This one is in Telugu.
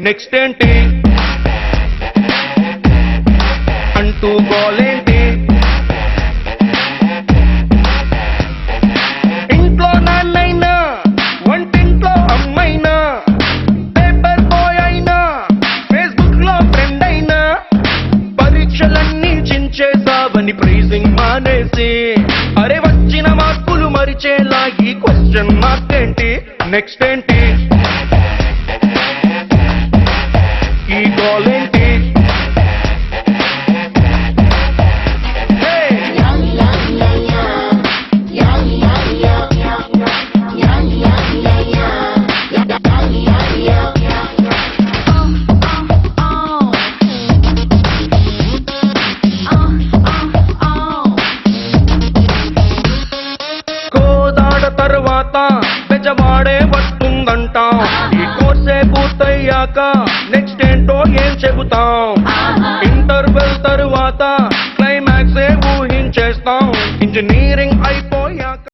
నెక్స్ట్ ఏంటి అంటూ గోలేంటి, ఇంట్లో నాన్నైనా వంటింట్లో అమ్మైనా పేపర్ బాయ్ అయినా ఫేస్బుక్ లో ఫ్రెండ్ అయినా పరీక్షలన్నీ చించేసావని ప్రైజింగ్ మానేసి అరే వచ్చిన మార్కులు మరిచేలా ఈ క్వశ్చన్ మార్క్ ఏంటి, నెక్స్ట్ ఏంటి ఈ గోలేంటి. తర్వాత పెజవాడే వస్తుందంట, ఈ కోర్సే పూర్తయ్యాక నెక్స్ట్ ఏంటో ఏం చెబుతాం, ఇంటర్వెల్ తరువాత క్లైమాక్సే ఊహించేస్తాం, ఇంజనీరింగ్